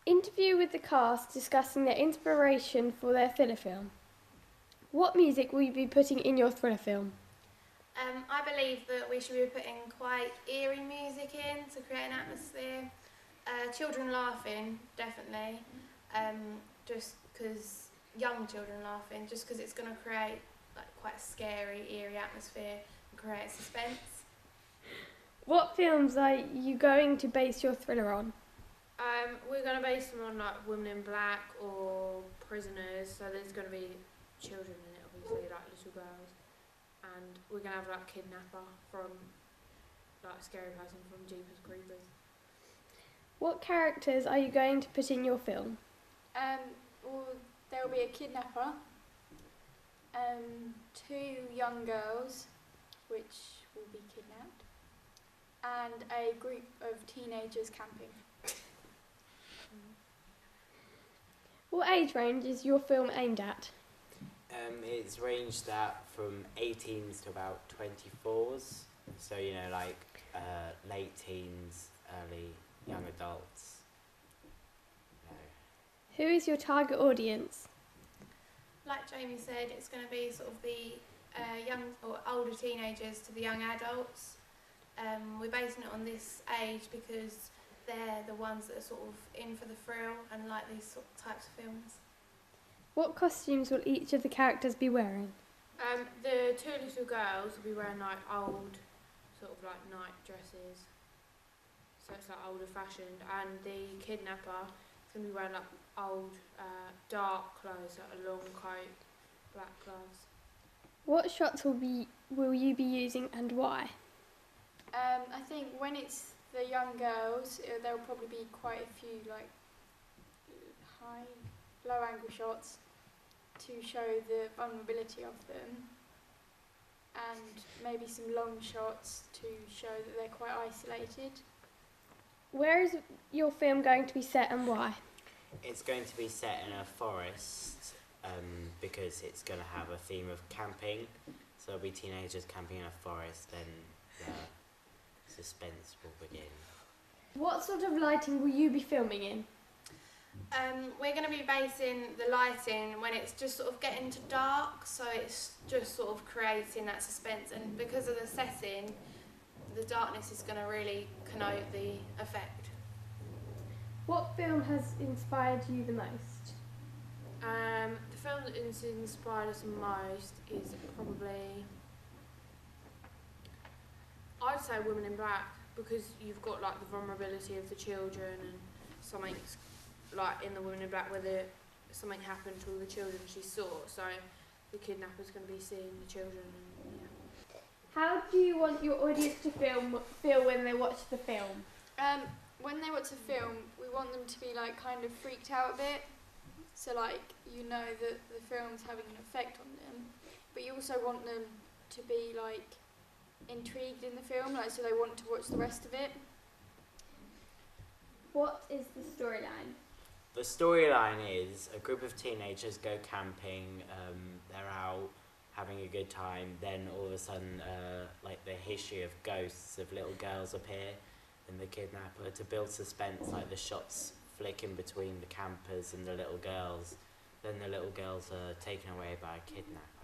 Interview with the cast discussing their inspiration for their thriller film. What music will you be putting in your thriller film? I believe that we should be putting quite eerie music in to create an atmosphere. Children laughing, definitely. Just because young children laughing, just because it's going to create like quite a scary, eerie atmosphere and create suspense. What films are you going to base your thriller on? We're going to base them on like Women in Black or Prisoners, so there's going to be children in it, obviously, like little girls. And we're going to have like Kidnapper from, like a scary person from Jeepers Creepers. What characters are you going to put in your film? Well, there will be a kidnapper, two young girls, which will be kidnapped, and a group of teenagers camping. What age range is your film aimed at? It's ranged at from 18s to about 24s. So, late teens, early young adults. Who is your target audience? Like Jamie said, it's going to be sort of the young or older teenagers to the young adults. We're basing it on this age because they're the ones that are sort of in for the thrill and like these sort of types of films. What costumes will each of the characters be wearing? The two little girls will be wearing like old, sort of like night dresses, so it's like older fashioned, and the kidnapper is going to be wearing like old, dark clothes, like a long coat, black gloves. What shots will you be using and why? I think when it's the young girls, there'll probably be quite a few like low angle shots to show the vulnerability of them, and maybe some long shots to show that they're quite isolated. Where is your film going to be set and why? It's going to be set in a forest because it's going to have a theme of camping. So there'll be teenagers camping in a forest, and the suspense will begin. What sort of lighting will you be filming in? We're going to be basing the lighting when it's just sort of getting to dark, so it's just sort of creating that suspense, and because of the setting, the darkness is going to really connote the effect. What film has inspired you the most? The film that has inspired us most is probably, I'd say Women in Black, because you've got like the vulnerability of the children and something's like in the Women in Black where something happened to all the children she saw, so the kidnapper's going to be seeing the children and yeah. How do you want your audience to feel when they watch the film? When they watch a film, we want them to be like kind of freaked out a bit, so like you know that the film's having an effect on them, but you also want them to be like intrigued in the film, like so they want to watch the rest of it. What is the storyline? The storyline is a group of teenagers go camping, they're out having a good time, then all of a sudden the history of ghosts of little girls appear and the kidnapper, to build suspense, like the shots flick in between the campers and the little girls. Then the little girls are taken away by a kidnapper.